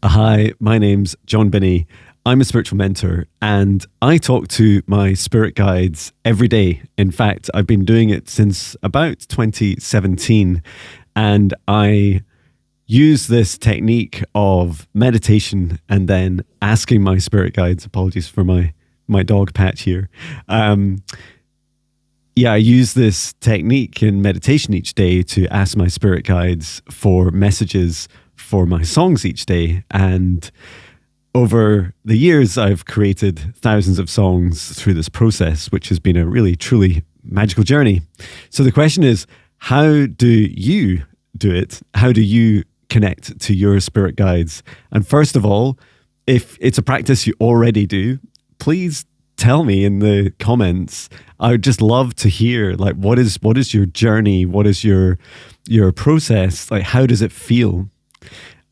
Hi, my name's Jon Binnie. I'm a spiritual mentor and I talk to my spirit guides every day. In fact, I've been doing it since about 2017, and I use this technique of meditation and then asking my spirit guides, apologies for my dog patch here. I use this technique in meditation each day to ask my spirit guides for messages for my songs each day. And over the years, I've created thousands of songs through this process, which has been a really, truly magical journey. So the question is, how do you do it? How do you connect to your spirit guides? And first of all, if it's a practice you already do, please tell me in the comments. I would just love to hear, like, what is your journey? What is your process? Like, how does it feel?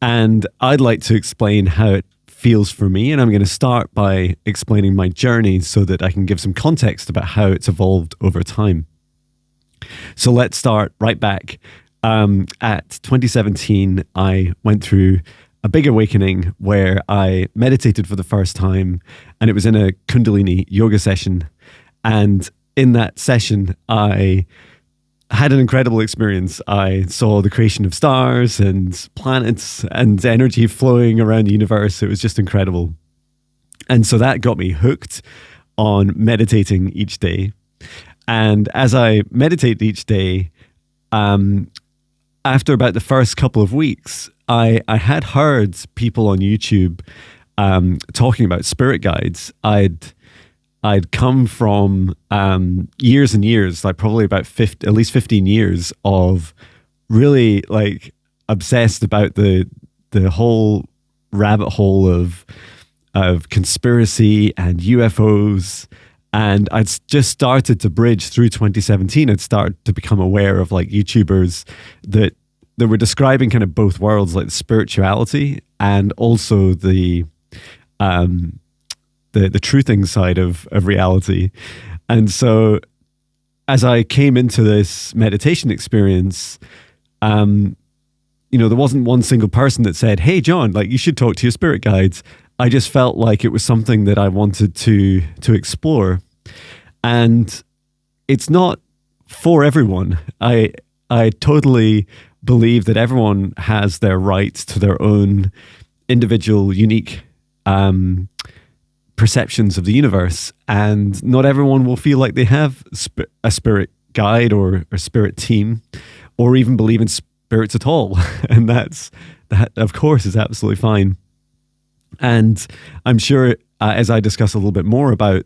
And I'd like to explain how it feels for me. And I'm going to start by explaining my journey so that I can give some context about how it's evolved over time. So let's start right back. At 2017, I went through a big awakening where I meditated for the first time, and it was in a Kundalini yoga session. And in that session, I had an incredible experience. I saw the creation of stars and planets and energy flowing around the universe. It was just incredible. And so that got me hooked on meditating each day. And as I meditate each day, after about the first couple of weeks, I had heard people on YouTube talking about spirit guides. I'd come from years and years, like probably about at least 15 years of really like obsessed about the whole rabbit hole of conspiracy and UFOs. And I'd just started to bridge through 2017. I'd started to become aware of like YouTubers that were describing kind of both worlds, like the spirituality and also the truthing side of reality. And so as I came into this meditation experience, there wasn't one single person that said, "Hey, Jon, like you should talk to your spirit guides." I just felt like it was something that I wanted to explore. And it's not for everyone. I totally believe that everyone has their right to their own individual, unique perceptions of the universe, and not everyone will feel like they have a spirit guide or a spirit team, or even believe in spirits at all. And that of course is absolutely fine. And I'm sure as I discuss a little bit more about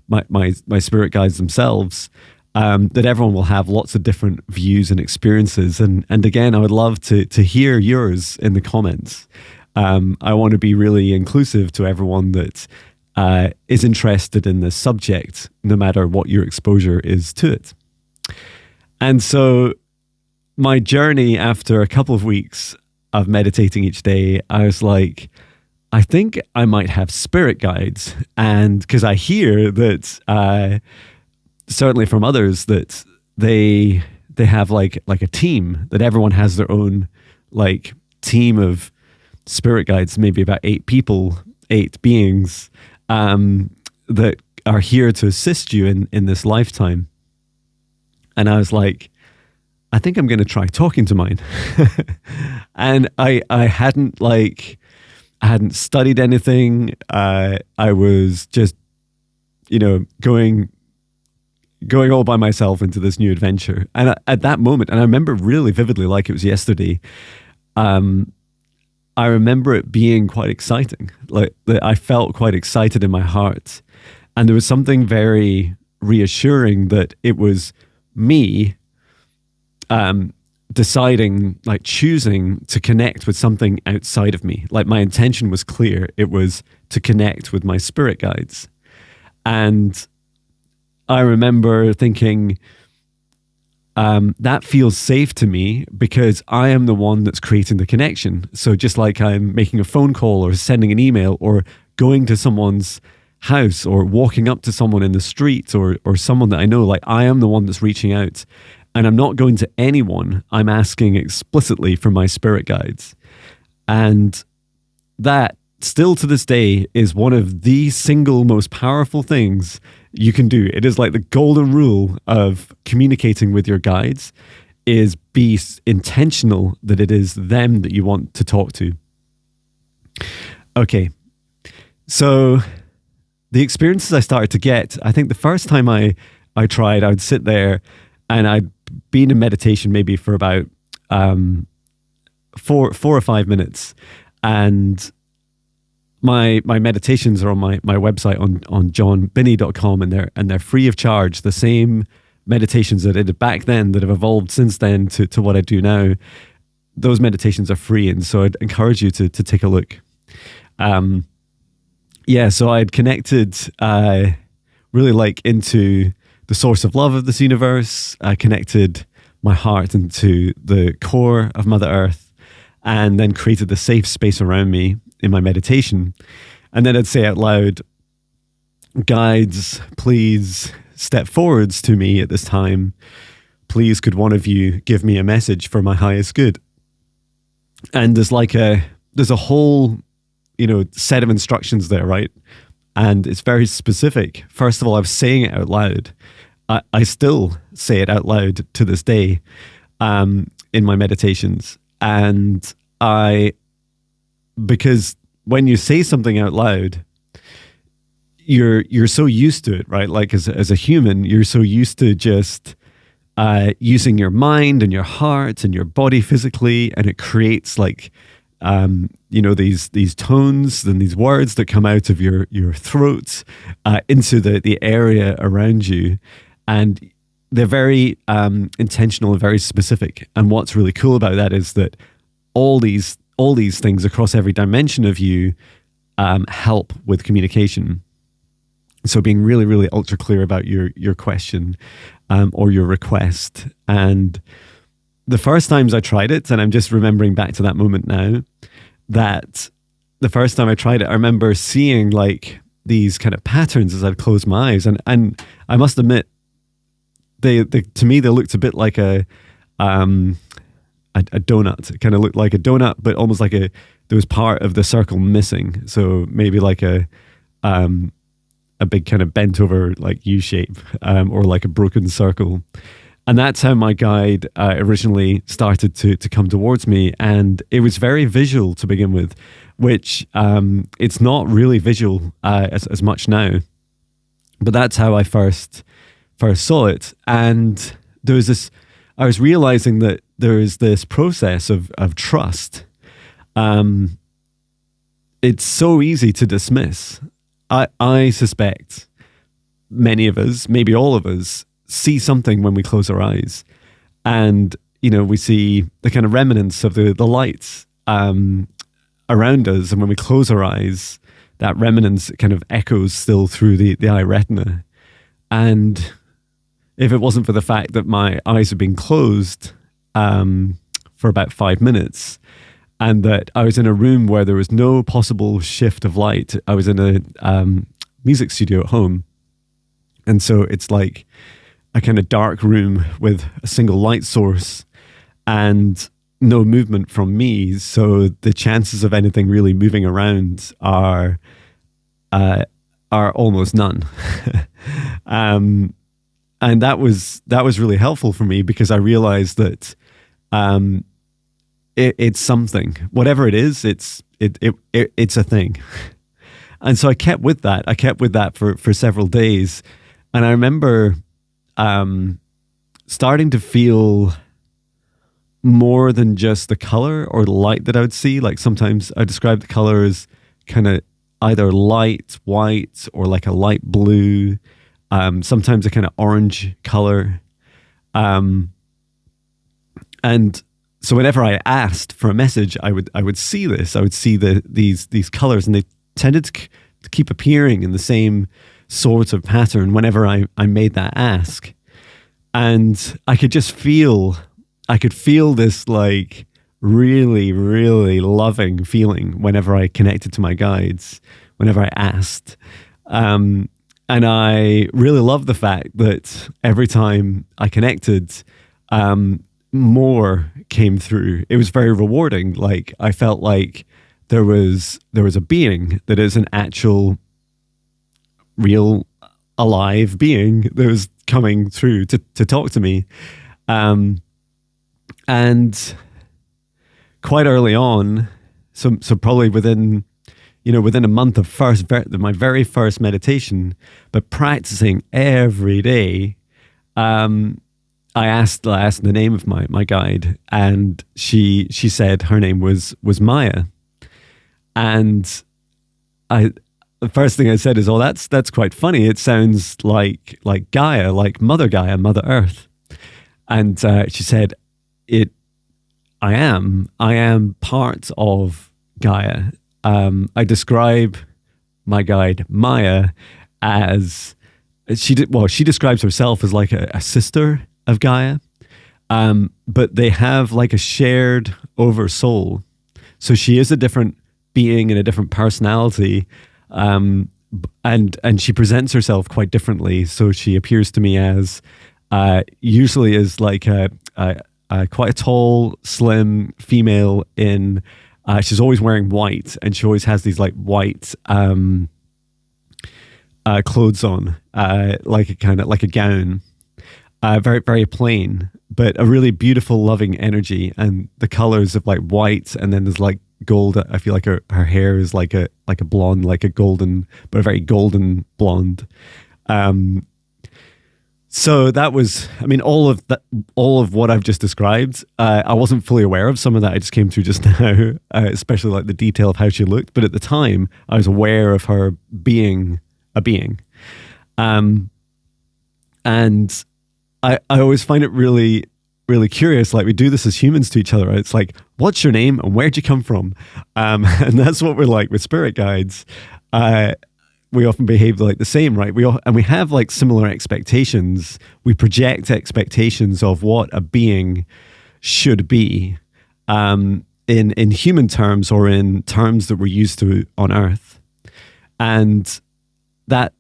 my spirit guides themselves, that everyone will have lots of different views and experiences. And again, I would love to hear yours in the comments. I want to be really inclusive to everyone that is interested in this subject, no matter what your exposure is to it. And so my journey after a couple of weeks of meditating each day, I was like, I think I might have spirit guides. And because I hear that, certainly from others, that they have like a team, that everyone has their own like team of spirit guides, maybe about 8 people, 8 beings that are here to assist you in this lifetime. And I was like, I think I'm going to try talking to mine. And I hadn't studied anything. I was just, going all by myself into this new adventure. And at that moment, and I remember really vividly, like it was yesterday, I remember it being quite exciting. Like I felt quite excited in my heart. And there was something very reassuring that it was me deciding, like choosing to connect with something outside of me. Like my intention was clear. It was to connect with my spirit guides. And I remember thinking, that feels safe to me because I am the one that's creating the connection. So just like I'm making a phone call or sending an email or going to someone's house or walking up to someone in the street or someone that I know, like I am the one that's reaching out. And I'm not going to anyone. I'm asking explicitly for my spirit guides. And that still to this day is one of the single most powerful things you can do. It is like the golden rule of communicating with your guides is be intentional that it is them that you want to talk to. Okay. So the experiences I started to get, I think the first time I tried, I would sit there and I'd been in meditation maybe for about 4 or 5 minutes. And my meditations are on my website on jonbinnie.com, and they're free of charge. The same meditations that I did back then that have evolved since then to what I do now. Those meditations are free, and so I'd encourage you to take a look. So I'd connected really like into the source of love of this universe. I connected my heart into the core of Mother Earth, and then created the safe space around me in my meditation. And then I'd say out loud, guides, please step forwards to me at this time. Please, could one of you give me a message for my highest good? And there's a whole, set of instructions there, right? And it's very specific. First of all, I was saying it out loud. I still say it out loud to this day in my meditations. And because when you say something out loud, you're so used to it, right? Like as a human, you're so used to just using your mind and your heart and your body physically, and it creates like these tones and these words that come out of your throat into the area around you, and they're very intentional and very specific. And what's really cool about that is that all these things across every dimension of you help with communication. So being really, really ultra clear about your question or your request. And the first times I tried it, and I'm just remembering back to that moment now, that the first time I tried it, I remember seeing like these kind of patterns as I'd close my eyes. And I must admit, they to me, they looked a bit like a donut. It kind of looked like a donut, but almost like there was part of the circle missing. So maybe like a big kind of bent over like U shape or like a broken circle. And that's how my guide originally started to come towards me. And it was very visual to begin with, which it's not really visual as much now. But that's how I first saw it. And there was this, I was realizing that there is this process of trust. It's so easy to dismiss. I suspect many of us, maybe all of us, see something when we close our eyes, and we see the kind of remnants of the lights around us, and when we close our eyes, that remnants kind of echoes still through the eye retina. And if it wasn't for the fact that my eyes had been closed for about 5 minutes, and that I was in a room where there was no possible shift of light, I was in a music studio at home, and so it's like a kind of dark room with a single light source and no movement from me. So the chances of anything really moving around are almost none. And that was really helpful for me, because I realized that it's something, whatever it is, it's a thing. And so I kept with that for several days. And I remember starting to feel more than just the color or the light that I would see. Like sometimes I describe the color as kind of either light white or like a light blue, sometimes a kind of orange color. And so whenever I asked for a message, I would see this. I would see these colors, and they tended to keep appearing in the same sort of pattern whenever I made that ask. And I could feel this like really, really loving feeling whenever I connected to my guides, whenever I asked. And I really loved the fact that every time I connected, more came through. It was very rewarding. Like I felt like there was a being that is an actual, real, alive being that was coming through to talk to me, and quite early on, so probably within a month of my very first meditation, but practicing every day, I asked the name of my guide, and she said her name was Maya, and the first thing I said is, "Oh, that's quite funny. It sounds like Gaia, like Mother Gaia, Mother Earth." And she said, I am part of Gaia. I describe my guide Maya as she describes herself as like a sister of Gaia, but they have like a shared oversoul. So she is a different being and a different personality, and she presents herself quite differently. So she appears to me as usually as like a quite a tall, slim female in. She's always wearing white, and she always has these like white clothes on, like a gown, very very plain, but a really beautiful, loving energy, and the colors of like white, and then there's like gold. I feel like her hair is like a blonde, like a golden, but a very golden blonde. So that was, I mean, all of what I've just described, I wasn't fully aware of. Some of that I just came through just now, especially like the detail of how she looked. But at the time, I was aware of her being a being. And I always find it really, really curious. Like, we do this as humans to each other, right? It's like, what's your name and where'd you come from? And that's what we're like with spirit guides. We often behave like the same, right? We have like similar expectations. We project expectations of what a being should be, in human terms or in terms that we're used to on Earth, and that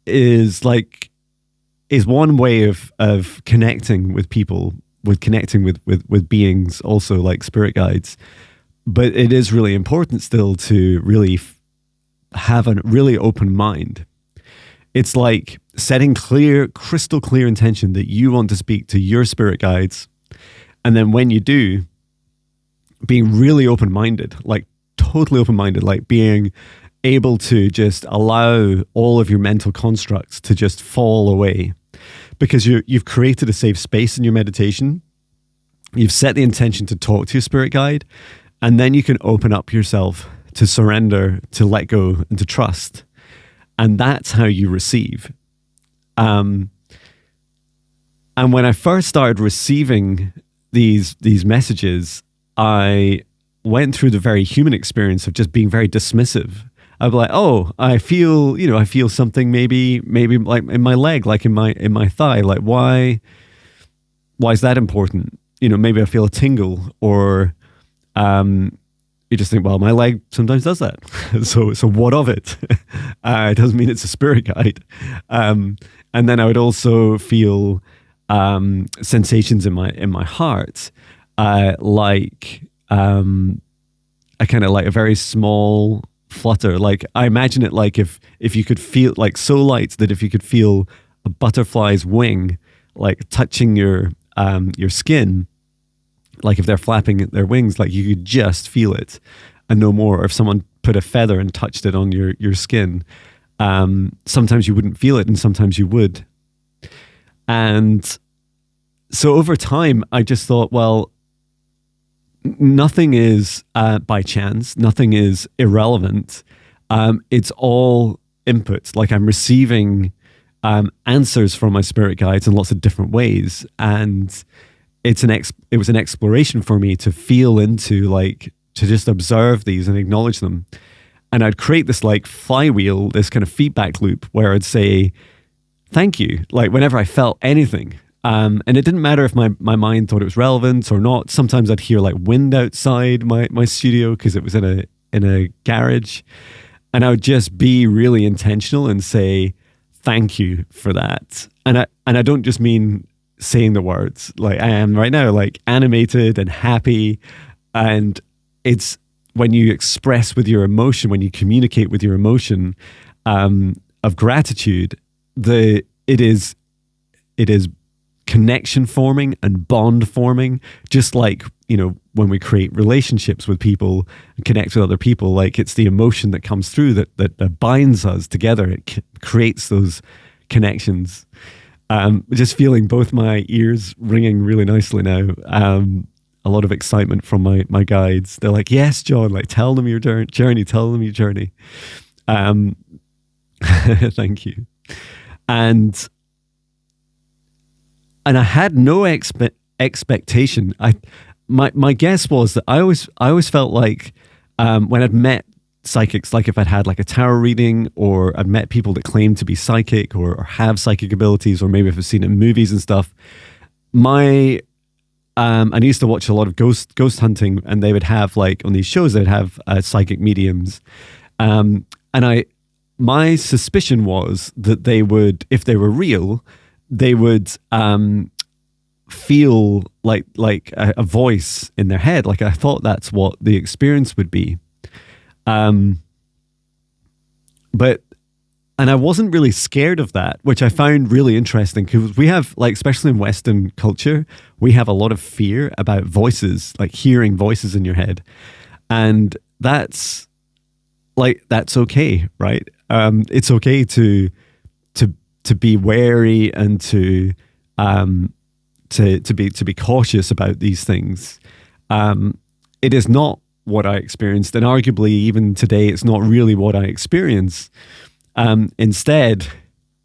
is one way of connecting with people, with connecting with beings, also like spirit guides. But it is really important still to really have a really open mind. It's like setting crystal clear intention that you want to speak to your spirit guides. And then when you do, being really open-minded, like totally open-minded, like being able to just allow all of your mental constructs to just fall away, because you've created a safe space in your meditation. You've set the intention to talk to your spirit guide, and then you can open up yourself to surrender, to let go, and to trust. And that's how you receive. And when I first started receiving these messages, I went through the very human experience of just being very dismissive. I'd be like, "Oh, I feel something maybe like in my leg, like in my thigh. Like, why is that important? Maybe I feel a tingle, or you just think, well, my leg sometimes does that. so what of it? It doesn't mean it's a spirit guide." And then I would also feel sensations in my heart, like a kind of like a very small flutter. Like, I imagine it like if you could feel, like, so light that if you could feel a butterfly's wing like touching your skin, like if they're flapping their wings, like you could just feel it and no more. Or if someone put a feather and touched it on your skin, sometimes you wouldn't feel it and sometimes you would. And so over time, I just thought, well, nothing is by chance. Nothing is irrelevant. It's all input. Like, I'm receiving answers from my spirit guides in lots of different ways. And it was an exploration for me to feel into, like, to just observe these and acknowledge them. And I'd create this like flywheel, this kind of feedback loop where I'd say, thank you, like whenever I felt anything. And it didn't matter if my mind thought it was relevant or not. Sometimes I'd hear like wind outside my studio because it was in a garage. And I would just be really intentional and say, thank you for that. And I don't just mean saying the words, like I am right now, like animated and happy. And it's when you express with your emotion, when you communicate with your emotion of gratitude, it is connection forming and bond forming, just like, you know, when we create relationships with people and connect with other people, like it's the emotion that comes through that binds us together. It creates those connections. Just feeling both my ears ringing really nicely now. A lot of excitement from my guides. They're like, yes, Jon, like tell them your journey, tell them your journey. Thank you. And I had no expectation. My guess was that I always felt like when I'd met psychics, like if I'd had like a tarot reading, or I'd met people that claim to be psychic or have psychic abilities, or maybe if I've seen it in movies and stuff, I used to watch a lot of ghost hunting, and they would have, like, on these shows, they'd have psychic mediums. And my suspicion was that they would, if they were real, they would feel like a voice in their head. Like, I thought that's what the experience would be. And I wasn't really scared of that, which I found really interesting, because we have, like, especially in Western culture, we have a lot of fear about voices, like hearing voices in your head. And that's okay, right? It's okay to be wary and to be cautious about these things. It is not what I experienced, and arguably even today, it's not really what I experience. Instead,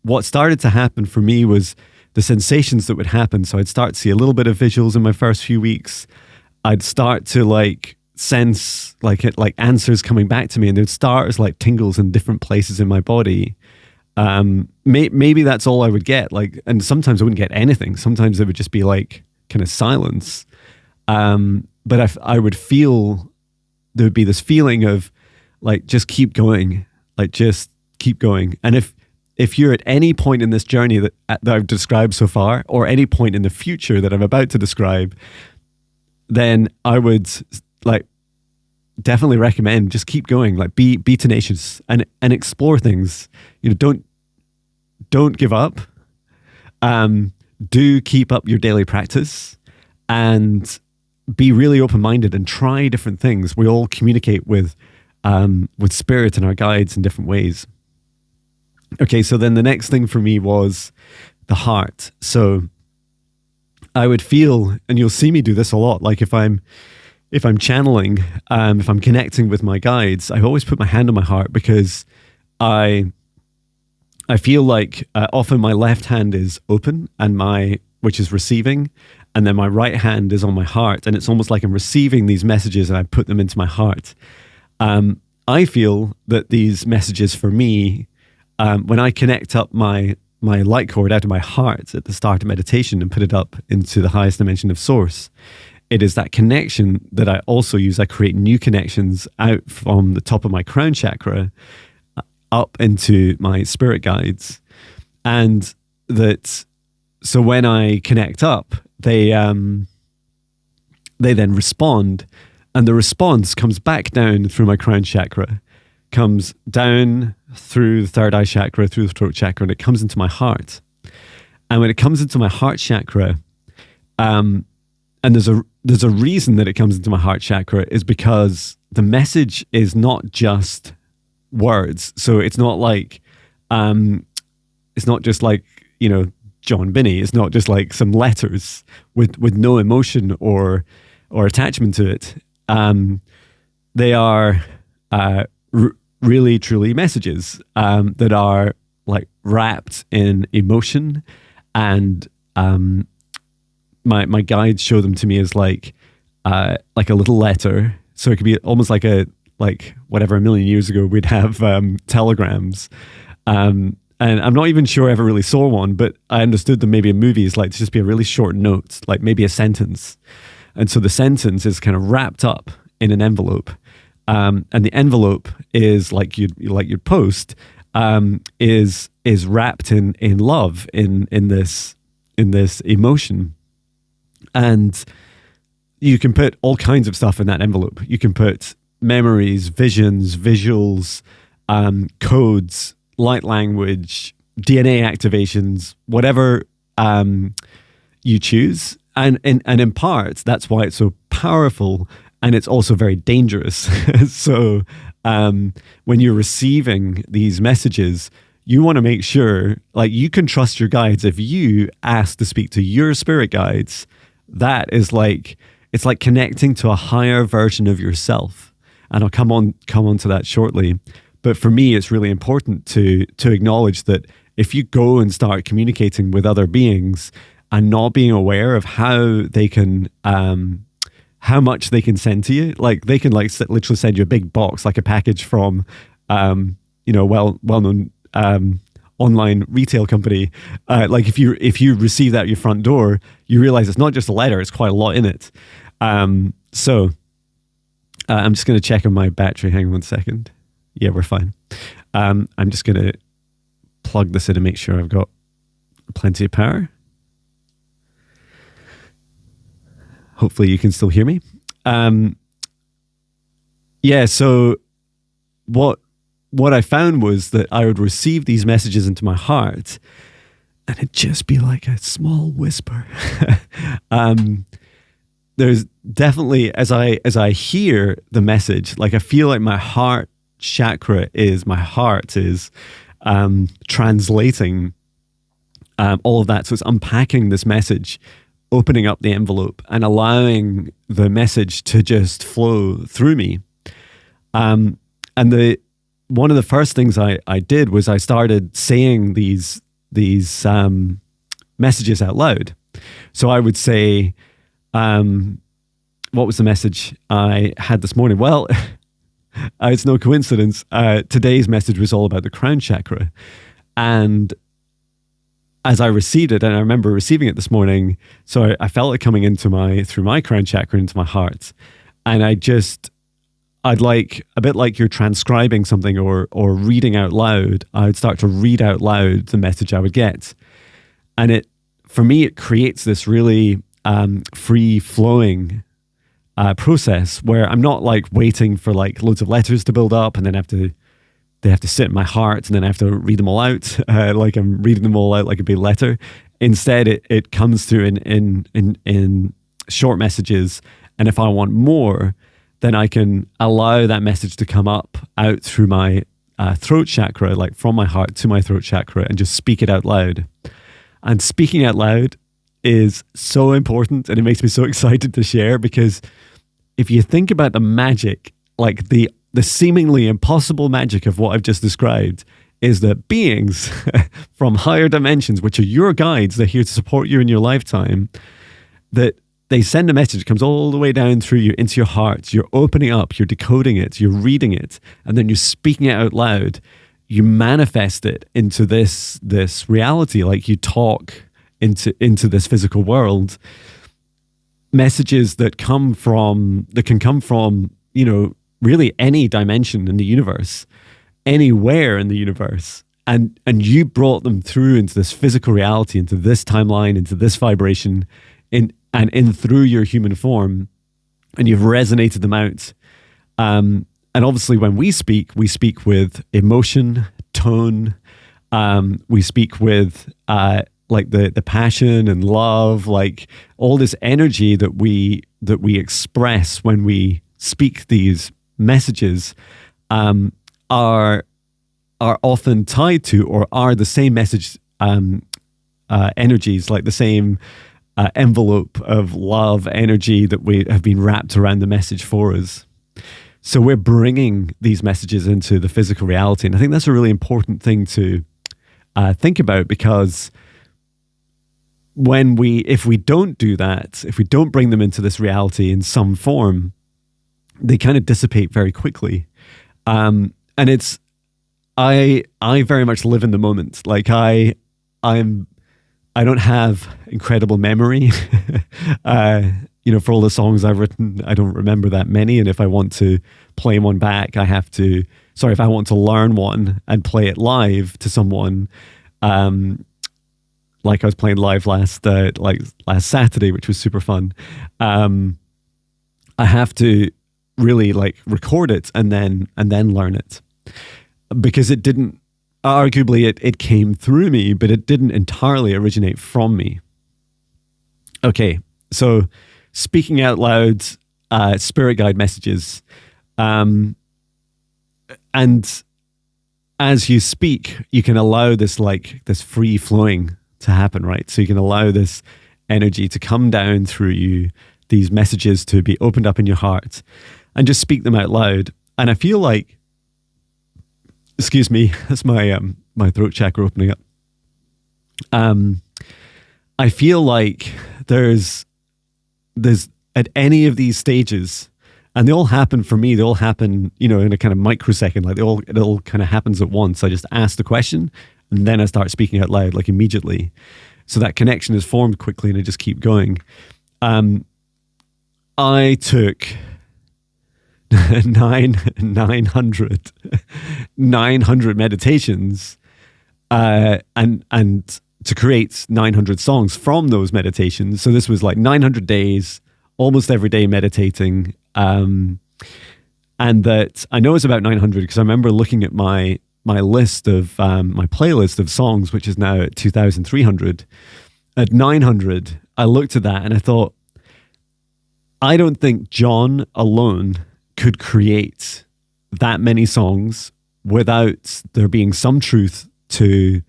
what started to happen for me was the sensations that would happen. So I'd start to see a little bit of visuals in my first few weeks. I'd start to like sense like answers coming back to me, and they'd start as like tingles in different places in my body. Maybe that's all I would get. Like, and sometimes I wouldn't get anything. Sometimes it would just be like kind of silence. But I would feel, there would be this feeling of like, just keep going, like just keep going. And if you're at any point in this journey that I've described so far, or any point in the future that I'm about to describe, then I would like definitely recommend just keep going, like be tenacious and explore things. You know, don't give up. Do keep up your daily practice and be really open-minded and try different things. We all communicate with spirit and our guides in different ways. Okay, so then the next thing for me was the heart. So I would feel, and you'll see me do this a lot, like if I'm channeling, if I'm connecting with my guides, I always put my hand on my heart, because I feel like often my left hand is open, and which is receiving, and then my right hand is on my heart, and it's almost like I'm receiving these messages and I put them into my heart. I feel that these messages for me, when I connect up my light cord out of my heart at the start of meditation and put it up into the highest dimension of source, it is that connection that I also use. I create new connections out from the top of my crown chakra up into my spirit guides. And so when I connect up, they then respond, and the response comes back down through my crown chakra, comes down through the third eye chakra, through the throat chakra, and it comes into my heart. And when it comes into my heart chakra, and there's a reason that it comes into my heart chakra, is because the message is not just words. So it's not like, it's not just like, you know, Jon Binnie. It's not just like some letters with no emotion or attachment to it. They are really truly messages that are like wrapped in emotion, and my guides show them to me as like a little letter. So it could be almost like whatever, a million years ago we'd have telegrams. And I'm not even sure I ever really saw one, but I understood them maybe in movies, like to just be a really short note, like maybe a sentence. And so the sentence is kind of wrapped up in an envelope. And the envelope is like you'd post, is wrapped in love, in this emotion. And you can put all kinds of stuff in that envelope. You can put memories, visions, visuals, codes, light language, DNA activations, whatever you choose. And in part, that's why it's so powerful, and it's also very dangerous. So when you're receiving these messages, you want to make sure, like, you can trust your guides. If you ask to speak to your spirit guides, that is like, it's like connecting to a higher version of yourself. And I'll come on to that shortly. But for me, it's really important to acknowledge that if you go and start communicating with other beings and not being aware of how they can, how much they can send to you, like they can like literally send you a big box, like a package from, well-known online retail company. Like if you receive that at your front door, you realize it's not just a letter; it's quite a lot in it. So I'm just going to check on my battery. Hang on 1 second. Yeah, we're fine. I'm just going to plug this in and make sure I've got plenty of power. Hopefully you can still hear me. Yeah, so what I found was that I would receive these messages into my heart and it'd just be like a small whisper. There's definitely, as I hear the message, like I feel like my heart is translating all of that. So it's unpacking this message, opening up the envelope and allowing the message to just flow through me. And one of the first things I did was I started saying these messages out loud. So I would say, what was the message I had this morning? Well, it's no coincidence. Today's message was all about the crown chakra. And as I received it, and I remember receiving it this morning, so I felt it coming through my crown chakra into my heart. And I'd like, a bit like you're transcribing something or reading out loud, I'd start to read out loud the message I would get. And for me, it creates this really free-flowing process where I'm not like waiting for like loads of letters to build up and then they have to sit in my heart and then I have to read them all out like I'm reading them all out like a big letter. Instead, it comes through in short messages, and if I want more, then I can allow that message to come up out through my throat chakra, like from my heart to my throat chakra, and just speak it out loud. And speaking out loud is so important, and it makes me so excited to share, because if you think about the magic, like the seemingly impossible magic of what I've just described, is that beings from higher dimensions, which are your guides, they're here to support you in your lifetime, that they send a message, it comes all the way down through you into your heart. You're opening up, you're decoding it, you're reading it, and then you're speaking it out loud. You manifest it into this reality, like you talk into this physical world. Messages that can come from, really any dimension in the universe, anywhere in the universe. And you brought them through into this physical reality, into this timeline, into this vibration, in through your human form, and you've resonated them out. And obviously when we speak with emotion, tone, we speak with like the passion and love, like all this energy that we express when we speak these messages are often tied to, or are the same message energies, like the same envelope of love energy that we have been wrapped around the message for us. So we're bringing these messages into the physical reality. And I think that's a really important thing to think about, because if we don't do that, if we don't bring them into this reality in some form, they kind of dissipate very quickly. And I very much live in the moment. Like I don't have incredible memory. For all the songs I've written, I don't remember that many. And if I want to play one back, if I want to learn one and play it live to someone, like I was playing live last Saturday, which was super fun. I have to really like record it and then learn it, because it didn't, arguably it came through me, but it didn't entirely originate from me. Okay, so speaking out loud, spirit guide messages, and as you speak, you can allow this free flowing to happen, right? So you can allow this energy to come down through you, these messages to be opened up in your heart, and just speak them out loud. And I feel like, excuse me, that's my my throat chakra opening up. I feel like there's at any of these stages, and they all happen for me, they all happen, in a kind of microsecond, like it all kind of happens at once. I just ask the question and then I start speaking out loud, like immediately. So that connection is formed quickly and I just keep going. I took 900 meditations, and to create 900 songs from those meditations. So this was like 900 days, almost every day meditating. And that I know it's about 900 because I remember looking at my list of, my playlist of songs, which is now at 2,300. At 900, I looked at that and I thought, I don't think Jon alone could create that many songs without there being some truth to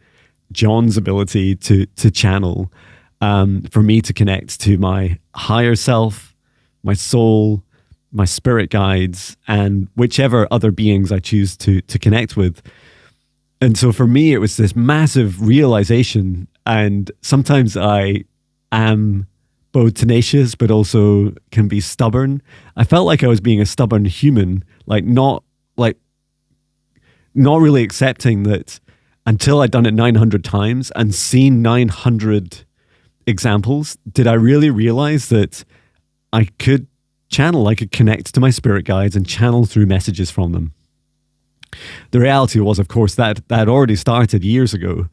Jon's ability to channel, for me to connect to my higher self, my soul, my spirit guides, and whichever other beings I choose to connect with. And so for me, it was this massive realization. And sometimes I am both tenacious, but also can be stubborn. I felt like I was being a stubborn human, not really accepting that until I'd done it 900 times and seen 900 examples, did I really realize that I could channel, I could connect to my spirit guides and channel through messages from them. The reality was, of course, that already started years ago,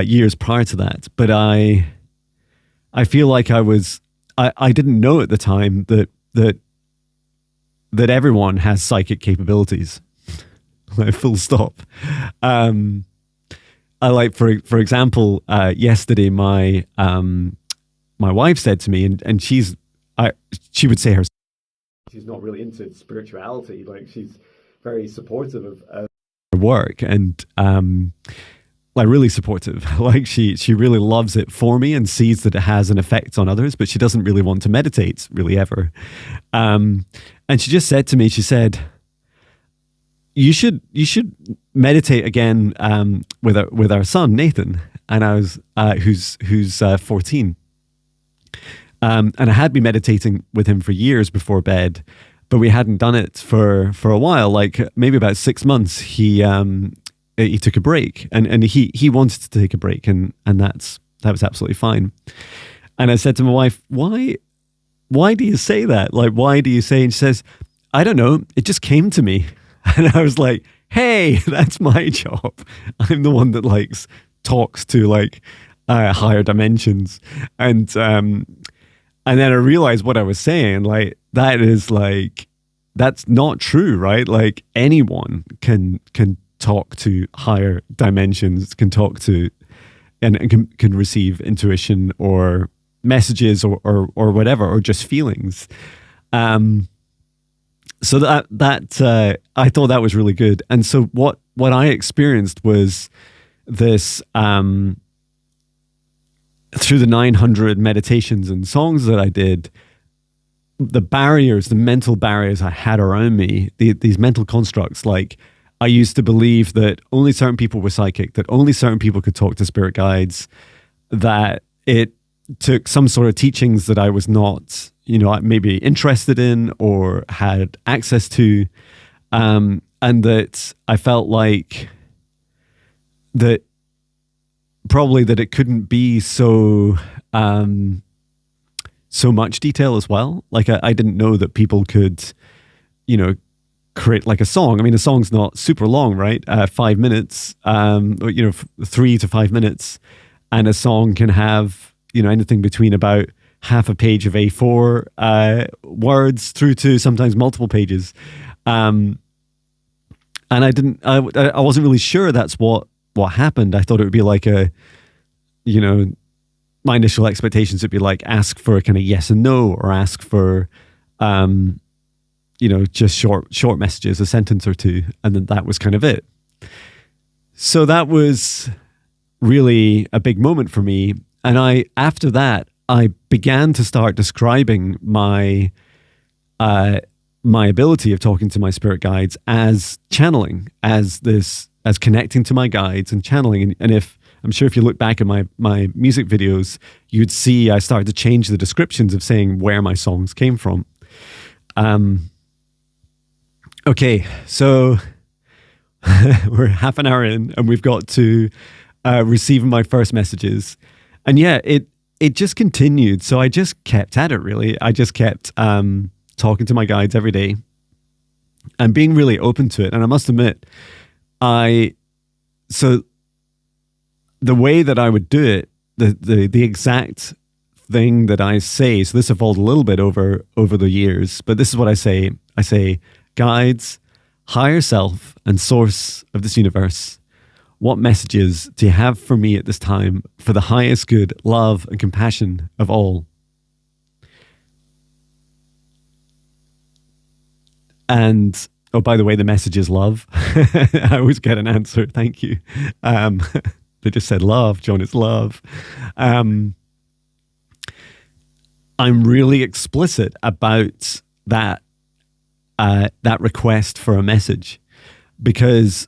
years prior to that. But I feel like I didn't know at the time that everyone has psychic capabilities. Like, full stop. I like, for example, yesterday my wife said to me, and she would say herself, she's not really into spirituality. Like, she's very supportive of her work, and really supportive. Like, she really loves it for me and sees that it has an effect on others, but she doesn't really want to meditate really ever. And she just said to me, she said, you should meditate again with our son Nathan, and I was who's 14. And I had been meditating with him for years before bed, but we hadn't done it for a while, like maybe about 6 months. He took a break, and he wanted to take a break, and that was absolutely fine. And I said to my wife, why do you say that? Like, why do you say? And she says, I don't know, it just came to me. And I was like, hey, that's my job. I'm the one that talks to higher dimensions. And then I realized what I was saying, that's not true, right? Like, anyone can talk to higher dimensions, can talk to and can receive intuition or messages or whatever, or just feelings. So that I thought that was really good. And so what I experienced was this, through the 900 meditations and songs that I did, the mental barriers I had around me, these mental constructs, like, I used to believe that only certain people were psychic, that only certain people could talk to spirit guides, that it took some sort of teachings that I was not, maybe interested in or had access to, and that I felt like that probably that it couldn't be so much detail as well. Like, I didn't know that people could, create like a song. I mean, a song's not super long, right? 5 minutes, 3 to 5 minutes, and a song can have, anything between about half a page of A4 words through to sometimes multiple pages. And I wasn't really sure that's what happened. I thought it would be like my initial expectations would be like ask for a kind of yes and no, or ask for, just short messages, a sentence or two. And then that was kind of it. So that was really a big moment for me. And after that, I began to start describing my ability of talking to my spirit guides as channeling, as connecting to my guides and channeling. And I'm sure if you look back at my music videos, you'd see I started to change the descriptions of saying where my songs came from. Okay, so we're half an hour in and we've got to receiving my first messages. And yeah, it just continued. So I just kept at it, really. I just kept talking to my guides every day and being really open to it. And I must admit, so the way that I would do it, the exact thing that I say, so this evolved a little bit over the years, but this is what I say. I say, guides, higher self and source of this universe, what messages do you have for me at this time for the highest good, love, and compassion of all? And, oh, by the way, the message is love. I always get an answer. Thank you. They just said love, Jon, it's love. I'm really explicit about that request for a message, because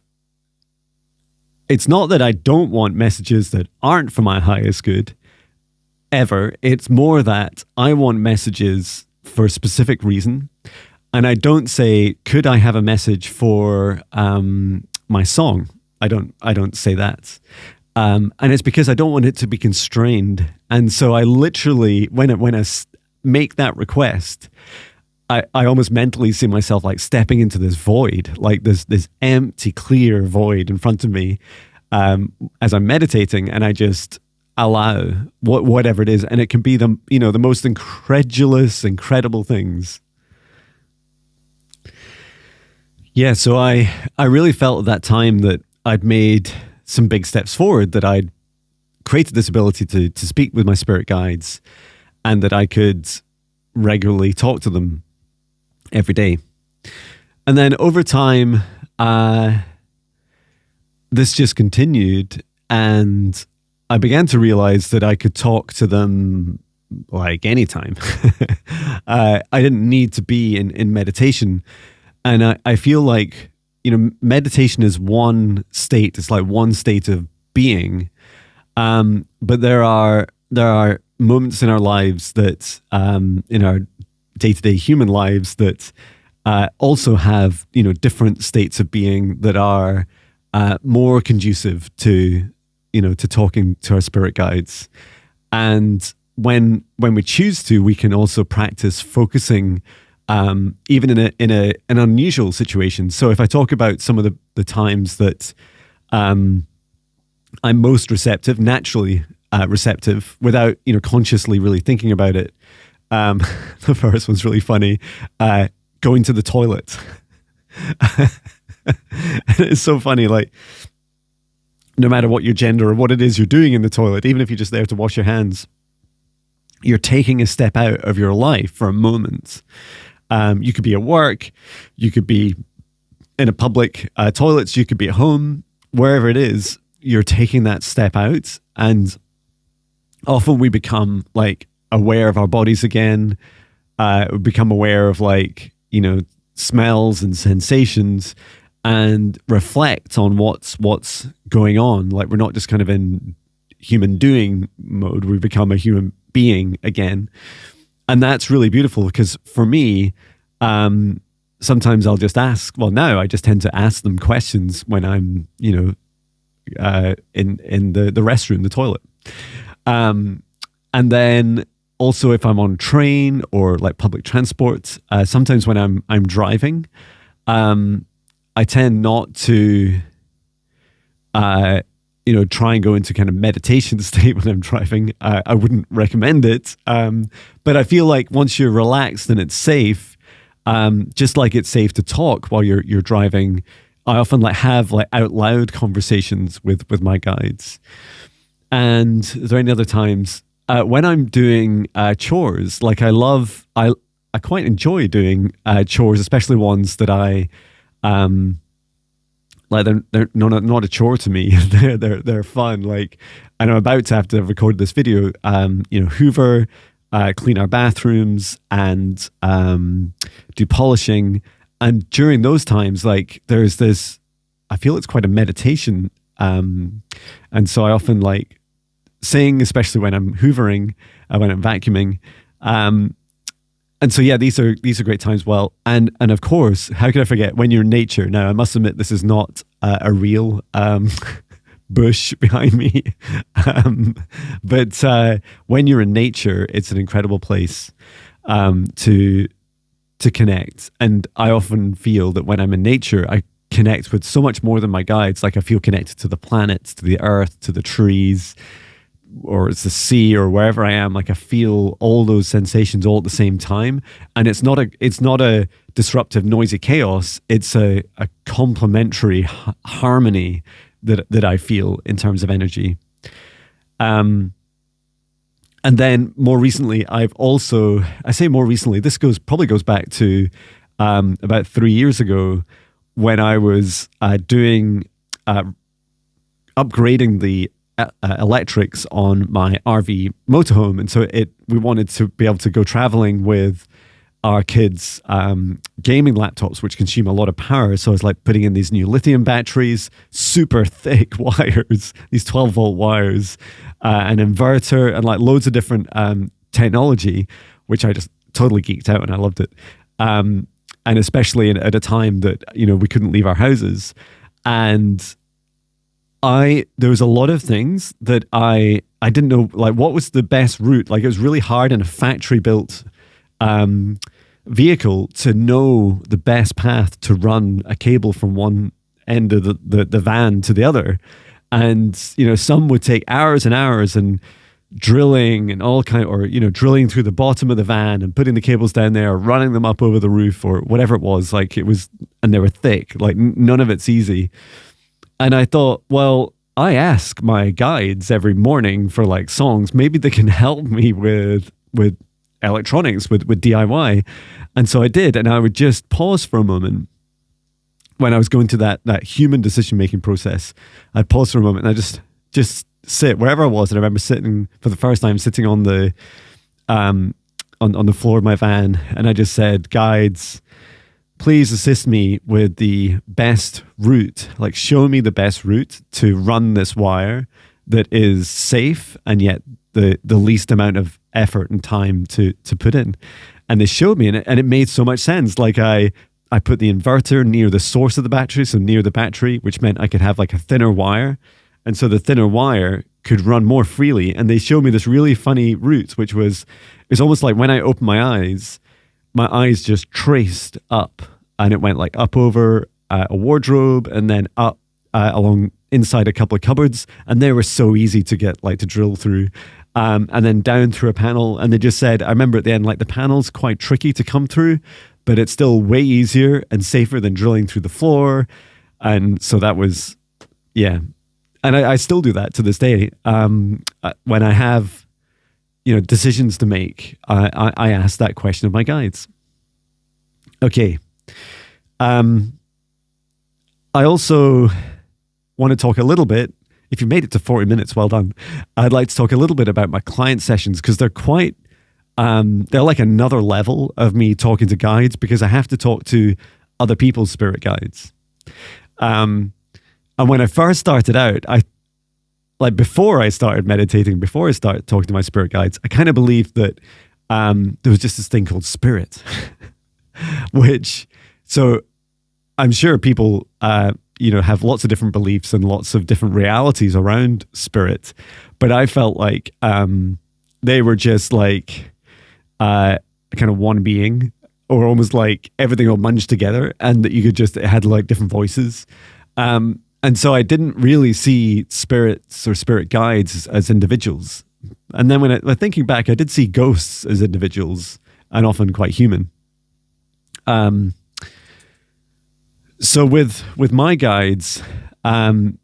it's not that I don't want messages that aren't for my highest good, ever. It's more that I want messages for a specific reason. And I don't say, could I have a message for my song? I don't say that. And it's because I don't want it to be constrained. And so I literally, when I make that request, I almost mentally see myself like stepping into this void, like this empty, clear void in front of me as I'm meditating, and I just allow whatever it is, and it can be the most incredible things. Yeah, so I really felt at that time that I'd made some big steps forward, that I'd created this ability to speak with my spirit guides, and that I could regularly talk to them every day. And then over time, this just continued, and I began to realize that I could talk to them like anytime. I didn't need to be in meditation. And I feel like, meditation is one state. It's like one state of being. But there are moments in our lives that, in our day-to-day human lives, that also have, different states of being that are more conducive to talking to our spirit guides. And when we choose to, we can also practice focusing, even in an unusual situation. So if I talk about some of the times that I'm most receptive, naturally receptive, without consciously really thinking about it. The first one's really funny. Going to the toilet. It's so funny, like, no matter what your gender or what it is you're doing in the toilet, even if you're just there to wash your hands, you're taking a step out of your life for a moment. You could be at work, you could be in a public toilets, you could be at home, wherever it is, you're taking that step out. And often we become like aware of our bodies again. We become aware of smells and sensations, and reflect on what's going on. Like, we're not just kind of in human doing mode, we become a human being again. And that's really beautiful, because for me, sometimes I'll just ask, now I just tend to ask them questions when I'm, in the restroom, the toilet. And then also if I'm on train or like public transport, sometimes when I'm driving, I tend not to, try and go into kind of meditation state when I'm driving. I wouldn't recommend it. But I feel like once you're relaxed and it's safe, just like it's safe to talk while you're driving, I often have out loud conversations with my guides. And are there any other times when I'm doing chores? Like I quite enjoy doing chores, especially ones that I they're not a chore to me. they're fun. Like, and I'm about to have to record this video. Hoover, clean our bathrooms, and do polishing. And during those times, like, there's this, I feel it's quite a meditation. And so I often sing, especially when I'm hoovering, when I'm vacuuming. And so, yeah, these are great times. Well, and of course, how could I forget when you're in nature? Now, I must admit, this is not a real bush behind me. But when you're in nature, it's an incredible place to connect. And I often feel that when I'm in nature, I connect with so much more than my guides. Like, I feel connected to the planets, to the earth, to the trees, or it's the sea, or wherever I am. Like, I feel all those sensations all at the same time. And it's not a disruptive, noisy chaos. It's a complementary harmony that I feel in terms of energy. And then more recently, I say more recently, this probably goes back to about 3 years ago, when I was upgrading the electrics on my RV motorhome. And so we wanted to be able to go traveling with our kids' gaming laptops, which consume a lot of power. So I was putting in these new lithium batteries, super thick wires, these 12-volt wires, an inverter, and loads of different technology, which I just totally geeked out and I loved it. And especially at a time that, we couldn't leave our houses. And there was a lot of things that I didn't know, what was the best route. It was really hard in a factory built vehicle to know the best path to run a cable from one end of the van to the other. And, some would take hours and hours, and drilling and all drilling through the bottom of the van and putting the cables down there, or running them up over the roof, or whatever it was. And they were thick, none of it's easy. And I thought, well, I ask my guides every morning for songs. Maybe they can help me with electronics, with DIY. And so I did. And I would just pause for a moment when I was going to that human decision-making process. I'd pause for a moment and I just sit wherever I was. And I remember sitting for the first time, sitting on the on the floor of my van. And I just said, guides, please assist me with the best route. Show me the best route to run this wire that is safe and yet the least amount of effort and time to put in. And they showed me, and it made so much sense. I put the inverter near the source of the battery, so near the battery, which meant I could have a thinner wire. And so the thinner wire could run more freely. And they showed me this really funny route, which was, it's almost like when I opened my eyes just traced up, and it went up over a wardrobe, and then up along inside a couple of cupboards, and they were so easy to get to drill through, and then down through a panel. And they just said, I remember at the end, the panel's quite tricky to come through, but it's still way easier and safer than drilling through the floor. And so that was, yeah. And I still do that to this day. When I have decisions to make, I ask that question of my guides. Okay. I also want to talk a little bit, if you made it to 40 minutes, well done. I'd like to talk a little bit about my client sessions, because they're quite, they're another level of me talking to guides, because I have to talk to other people's spirit guides. And when I first started out, before I started meditating, before I started talking to my spirit guides, I kind of believed that there was just this thing called spirit, so I'm sure people, have lots of different beliefs and lots of different realities around spirit, but I felt they were just kind of one being, or almost everything all munged together, and that you could it had different voices. And And so I didn't really see spirits or spirit guides as individuals. And then when thinking back, I did see ghosts as individuals, and often quite human. So with my guides, one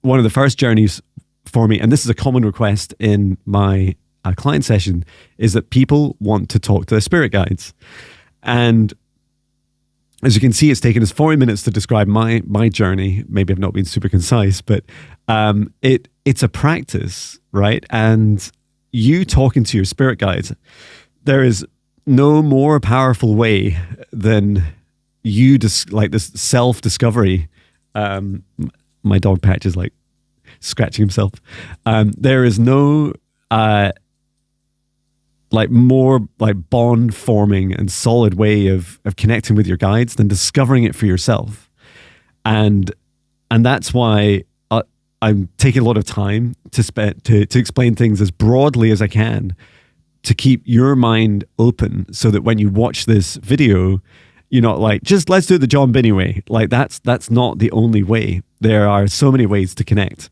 of the first journeys for me, and this is a common request in my client session, is that people want to talk to their spirit guides. And as you can see, it's taken us 40 minutes to describe my journey. Maybe I've not been super concise, but it's a practice, right? And you talking to your spirit guides, there is no more powerful way than you like this self-discovery. My dog Patch is like scratching himself. There is no like more like bond forming and solid way of connecting with your guides than discovering it for yourself. And that's why I'm taking a lot of time to explain things as broadly as I can, to keep your mind open, so that when you watch this video, you're not like, just let's do it the Jon Binnie way. Like that's not the only way. There are so many ways to connect.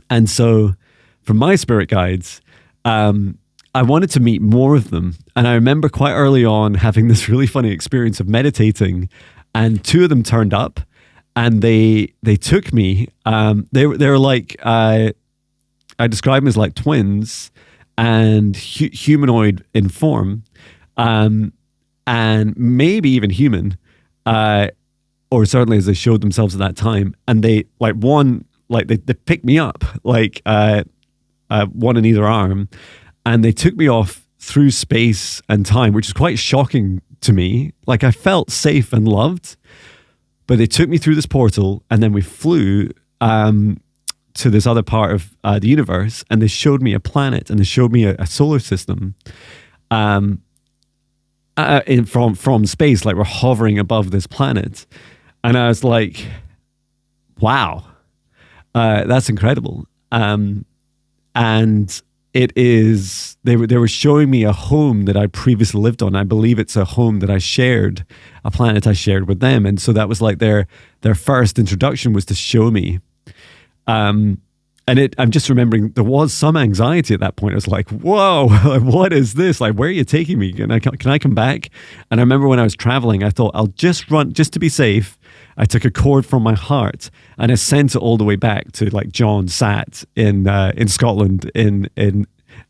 And so for my spirit guides, I wanted to meet more of them. And I remember quite early on having this really funny experience of meditating, and two of them turned up, and they took me. They were like, I describe them as like twins and humanoid in form, and maybe even human, or certainly as they showed themselves at that time. And they like they picked me up, like one in either arm, and they took me off through space and time, which is quite shocking to me. Like, I felt safe and loved, but they took me through this portal, and then we flew to this other part of the universe, and they showed me a planet, and they showed me a solar system from space, like we're hovering above this planet. And I was like, wow, that's incredible. And it is, they were showing me a home that I previously lived on. I believe it's a home that I shared, a planet I shared with them. And so that was like their first introduction, was to show me. And I'm just remembering there was some anxiety at that point. I was like, whoa, what is this? Like, where are you taking me? Can I come back? And I remember when I was traveling, I thought, I'll just run, just to be safe. I took a cord from my heart and I sent it all the way back to like John sat in Scotland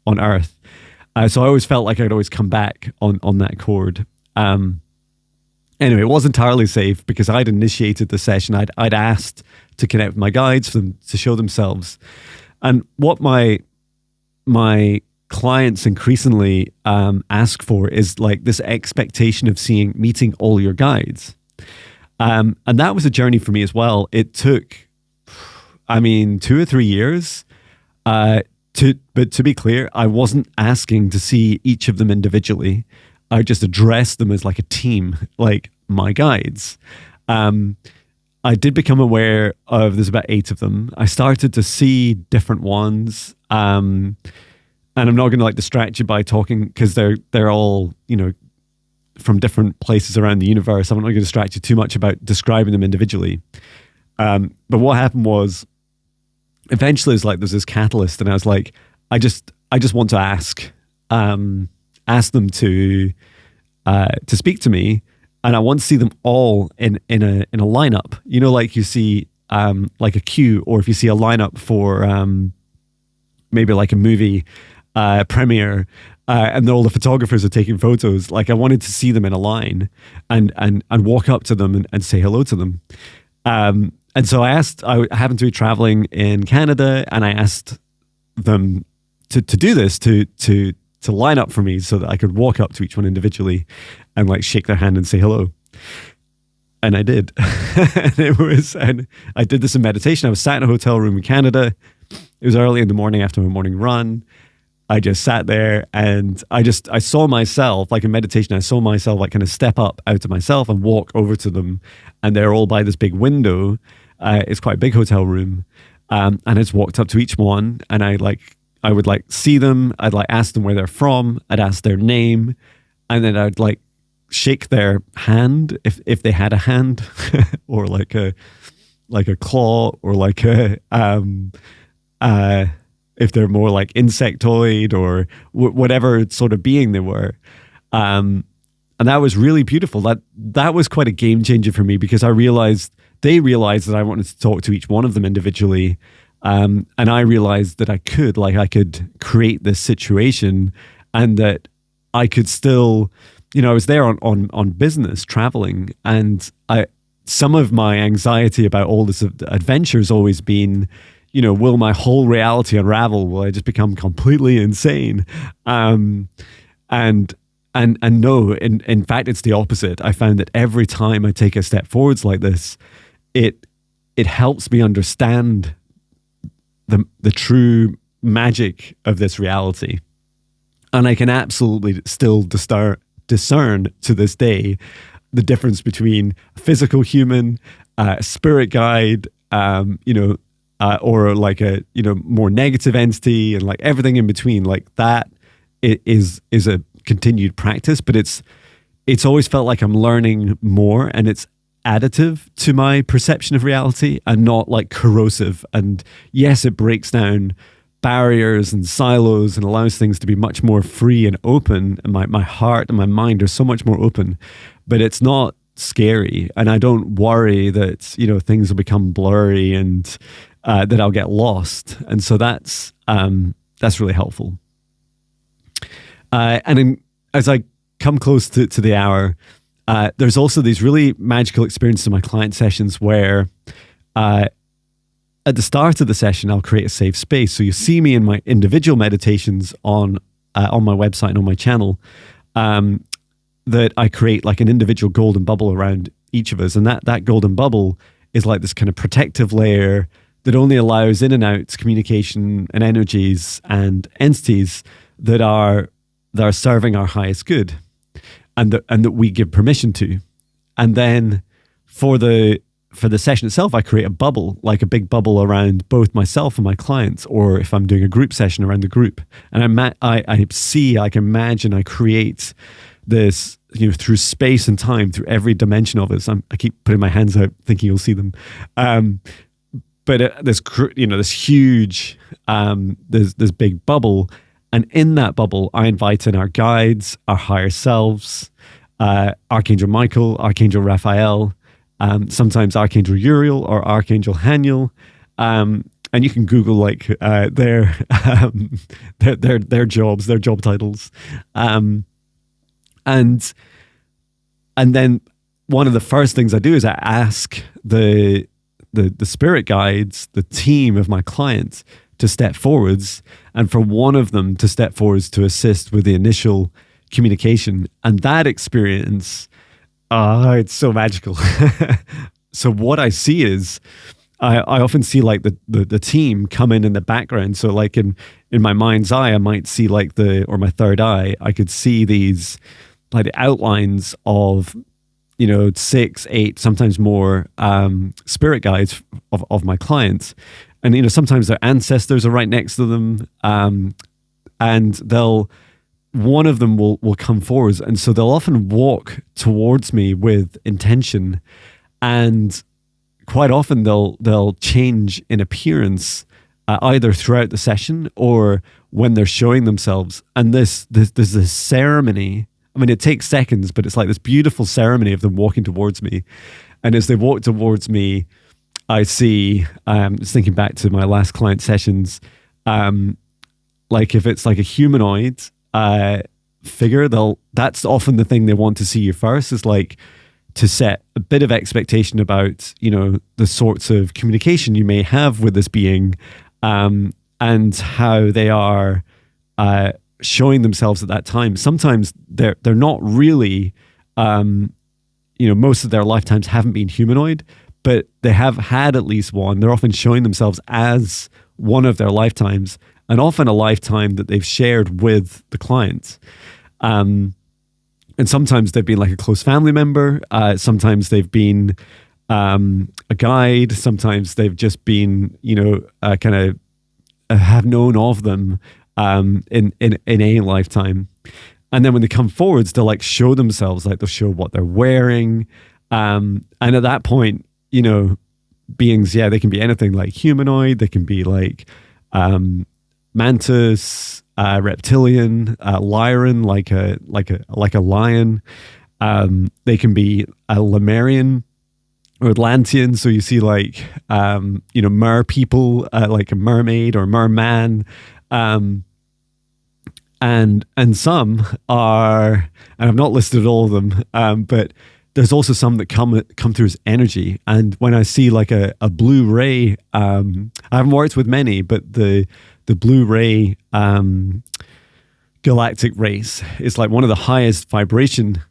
on Earth. So I always felt like I'd always come back on that cord. Anyway, it was entirely safe because I'd initiated the session. I'd asked to connect with my guides for them to show themselves. And what my clients increasingly ask for is like this expectation of meeting all your guides. And that was a journey for me as well. It took, 2 or 3 years. But to be clear, I wasn't asking to see each of them individually. I just addressed them as like a team, like my guides. I did become aware of, there's about 8 of them. I started to see different ones. And I'm not going to like distract you by talking, because they're all, from different places around the universe. I'm not going to distract you too much about describing them individually. But what happened was, eventually it's like there's this catalyst, and I was like, I just want to ask them to speak to me, and I want to see them all in a lineup. Like you see like a queue, or if you see a lineup for maybe like a movie premiere, and all the photographers are taking photos. Like, I wanted to see them in a line and walk up to them and say hello to them. And so I happened to be traveling in Canada, and I asked them to do this, to line up for me so that I could walk up to each one individually and like shake their hand and say hello. And I did. and I did this in meditation. I was sat in a hotel room in Canada. It was early in the morning after my morning run. I just sat there, and I saw myself, like in meditation, I saw myself like kind of step up out of myself and walk over to them. And they're all by this big window. It's quite a big hotel room. And I just walked up to each one, and I would like see them. I'd like ask them where they're from. I'd ask their name, and then I'd like shake their hand if they had a hand, or like like a claw, or like a if they're more like insectoid, or whatever sort of being they were. And that was really beautiful. That was quite a game changer for me, because they realized that I wanted to talk to each one of them individually. And I realized that I could create this situation, and that I could still, I was there on business, traveling, and some of my anxiety about all this adventure has always been, will my whole reality unravel? Will I just become completely insane? And no, in fact, it's the opposite. I found that every time I take a step forwards like this, it helps me understand the true magic of this reality. And I can absolutely still discern to this day the difference between a physical human, a spirit guide, or like a more negative entity, and like everything in between. Like that is a continued practice, but it's always felt like I'm learning more, and it's additive to my perception of reality and not like corrosive. And yes, it breaks down barriers and silos and allows things to be much more free and open, and my heart and my mind are so much more open, but it's not scary, and I don't worry that things will become blurry and that I'll get lost. And so that's really helpful. As I come close to the hour, there's also these really magical experiences in my client sessions where at the start of the session, I'll create a safe space. So you see me in my individual meditations on my website and on my channel, that I create like an individual golden bubble around each of us. And that golden bubble is like this kind of protective layer that only allows in and out communication and energies and entities that are serving our highest good, and that we give permission to. And then for the session itself, I create a bubble, like a big bubble around both myself and my clients, or if I'm doing a group session, around the group. And I can imagine I create this, through space and time, through every dimension of us. I keep putting my hands out thinking you'll see them. But this huge, this big bubble. And in that bubble, I invite in our guides, our higher selves, Archangel Michael, Archangel Raphael, sometimes Archangel Uriel or Archangel Haniel. And you can Google like their jobs, their job titles. And then one of the first things I do is I ask the spirit guides, the team of my clients, to step forwards, and for one of them to step forwards to assist with the initial communication. And that experience, it's so magical. So what I see is, I often see like the team come in the background. So like in my mind's eye, I might see like or my third eye, I could see these like the outlines of 6, 8, sometimes more spirit guides of my clients. And, sometimes their ancestors are right next to them. And one of them will come forwards. And so they'll often walk towards me with intention. And quite often they'll change in appearance, either throughout the session or when they're showing themselves. And there's this ceremony. I mean, it takes seconds, but it's like this beautiful ceremony of them walking towards me. And as they walk towards me, I see, just thinking back to my last client sessions, like if it's like a humanoid figure, that's often the thing they want to see you first, is like to set a bit of expectation about, the sorts of communication you may have with this being, and how they are showing themselves at that time. Sometimes they're not really, most of their lifetimes haven't been humanoid, but they have had at least one. They're often showing themselves as one of their lifetimes, and often a lifetime that they've shared with the client. And sometimes they've been like a close family member. Sometimes they've been a guide. Sometimes they've just been, kind of have known of them in a lifetime. And then when they come forwards, they'll like show themselves, like they'll show what they're wearing. And at that point, beings, yeah, they can be anything like humanoid, they can be like mantis, reptilian, lyran, like a lion. They can be a Lemurian or Atlantean. So you see like mer people, like a mermaid or merman. And some are, and I've not listed all of them, but there's also some that come through as energy. And when I see like a blue ray, I haven't worked with many, but the blue ray galactic race is like one of the highest vibration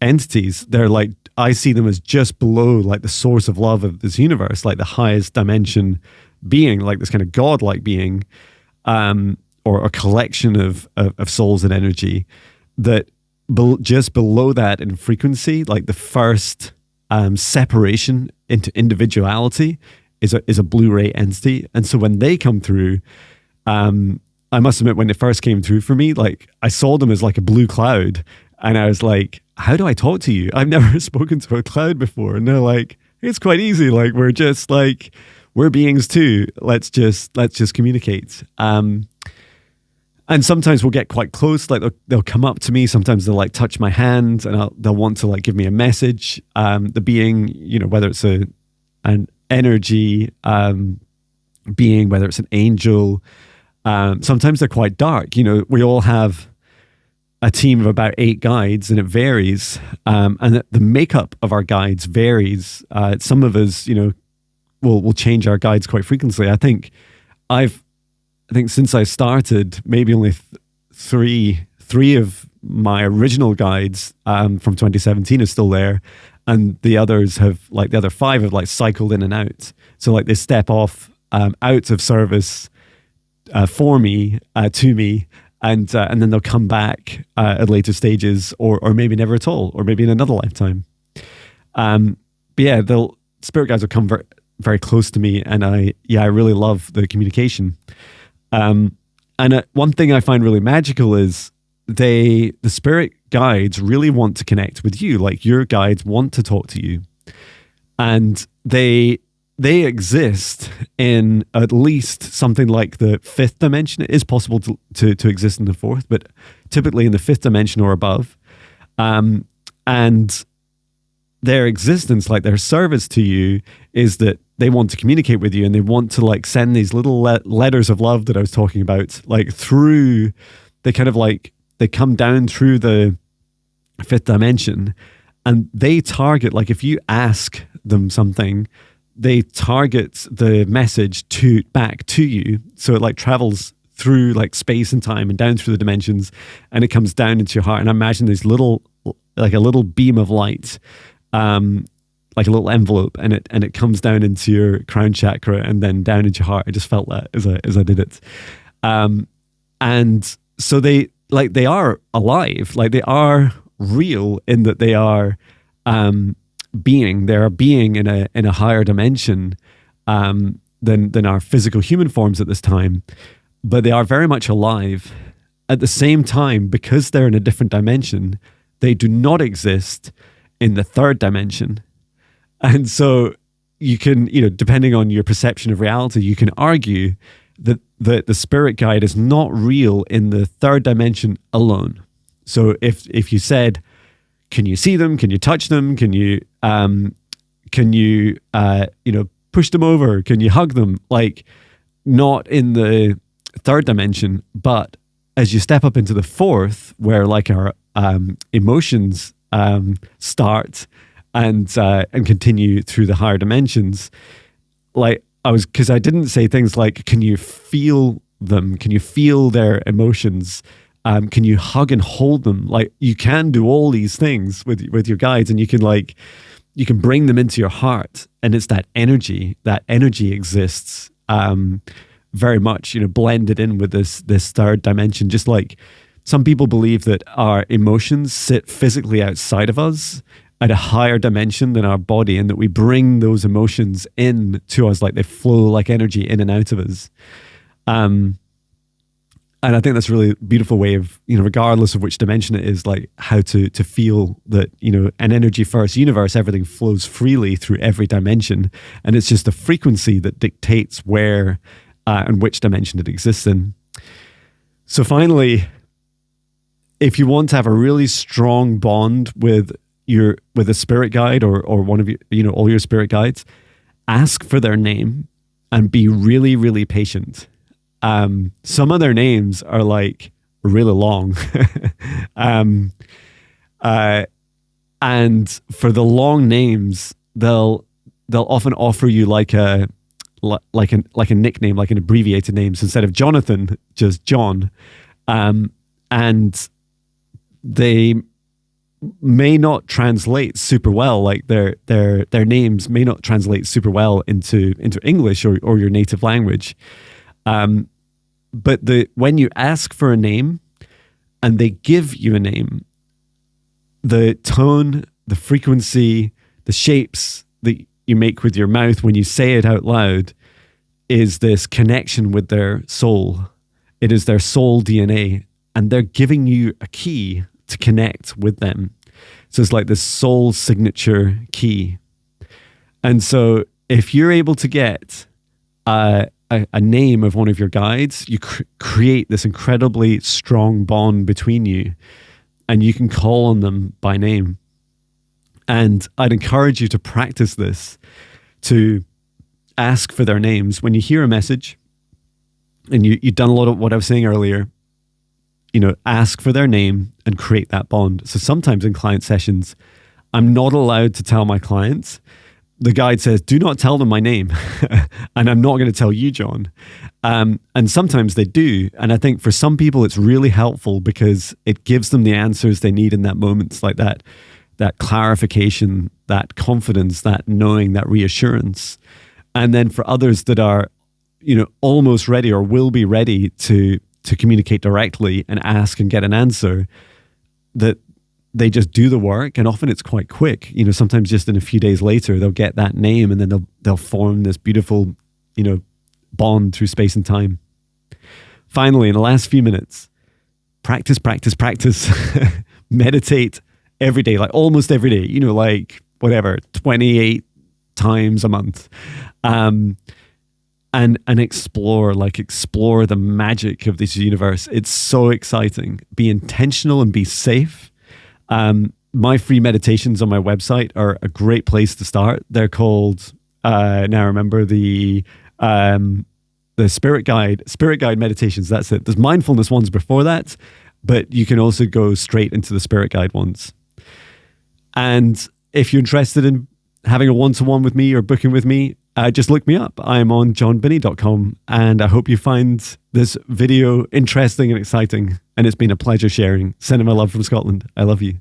entities. They're like, I see them as just below like the source of love of this universe, like the highest dimension being, like this kind of godlike being, or a collection of souls and energy that just below that in frequency, like the first separation into individuality is a Blu-ray entity. And so when they come through, I must admit, when they first came through for me, like I saw them as like a blue cloud, and I was like, how do I talk to you? I've never spoken to a cloud before. And they're like, it's quite easy. Like, we're just like, we're beings too. Let's just communicate. And sometimes we'll get quite close. Like they'll come up to me. Sometimes they'll like touch my hand, and they'll want to like give me a message. The being, whether it's an energy being, whether it's an angel. Sometimes they're quite dark. We all have a team of about 8 guides, and it varies. And the makeup of our guides varies. Some of us, will change our guides quite frequently. I think since I started, maybe only three of my original guides from 2017 are still there, and the others have the other 5 have like cycled in and out. So like they step off out of service for me, to me, and then they'll come back at later stages, or maybe never at all, or maybe in another lifetime. But yeah, spirit guides will come very, very close to me, and I really love the communication. And one thing I find really magical is the spirit guides really want to connect with you. Like, your guides want to talk to you, and they exist in at least something like the 5th dimension. It is possible to exist in the 4th, but typically in the 5th dimension or above. And their existence, like their service to you, is that they want to communicate with you, and they want to like send these little letters of love that I was talking about, like through, they come down through the 5th dimension, and they target, like if you ask them something, they target the message back to you. So it like travels through like space and time and down through the dimensions, and it comes down into your heart. And I imagine this little beam of light, like a little envelope, and it comes down into your crown chakra and then down into your heart. I just felt that as I did it. And so they are alive, like they are real in that they are they're a being in a higher dimension than our physical human forms at this time, but they are very much alive. At the same time, because they're in a different dimension, they do not exist in the 3rd dimension. And so you can, depending on your perception of reality, you can argue that the spirit guide is not real in the 3rd dimension alone. So if you said, can you see them? Can you touch them? Can you push them over? Can you hug them? Like, not in the 3rd dimension, but as you step up into the 4th, where like our emotions start and continue through the higher dimensions, like because I didn't say things like, can you feel them? Can you feel their emotions? Can you hug and hold them? Like, you can do all these things with your guides, and you can bring them into your heart, and it's that energy exists very much, blended in with this 3rd dimension. Just like some people believe that our emotions sit physically outside of us at a higher dimension than our body, and that we bring those emotions in to us, like they flow like energy in and out of us. And I think that's a really beautiful way of, regardless of which dimension it is, like how to feel that, an energy first universe, everything flows freely through every dimension. And it's just the frequency that dictates where and which dimension it exists in. So finally, if you want to have a really strong bond with a spirit guide or one of your, all your spirit guides, ask for their name and be really, really patient. Some of their names are like really long. And for the long names, they'll often offer you like a nickname, like an abbreviated name. So instead of Jonathan, just John. And they may not translate super well, like their names may not translate super well into English or your native language. But when you ask for a name and they give you a name, the tone, the frequency, the shapes that you make with your mouth when you say it out loud is this connection with their soul. It is their soul DNA, and they're giving you a key to connect with them. So it's like this soul signature key. And so if you're able to get a name of one of your guides, you create this incredibly strong bond between you, and you can call on them by name. And I'd encourage you to practice this, to ask for their names. When you hear a message, and you've done a lot of what I was saying earlier, ask for their name and create that bond. So sometimes in client sessions, I'm not allowed to tell my clients. The guide says, do not tell them my name. And I'm not going to tell you, John. And sometimes they do. And I think for some people, it's really helpful because it gives them the answers they need in that moment. It's like that clarification, that confidence, that knowing, that reassurance. And then for others that are, almost ready or will be ready to communicate directly and ask and get an answer, that they just do the work, and often it's quite quick. Sometimes just in a few days later, they'll get that name, and then they'll form this beautiful, bond through space and time. Finally, in the last few minutes, practice. Meditate every day, like almost every day. 28 times a month. And explore the magic of this universe. It's so exciting. Be intentional and be safe. My free meditations on my website are a great place to start. They're called, now I remember the Spirit Guide meditations. That's it. There's mindfulness ones before that, but you can also go straight into the Spirit Guide ones. And if you're interested in having a one-to-one with me or booking with me, just look me up. I'm on jonbinnie.com, and I hope you find this video interesting and exciting. And it's been a pleasure sharing. Sending my love from Scotland. I love you.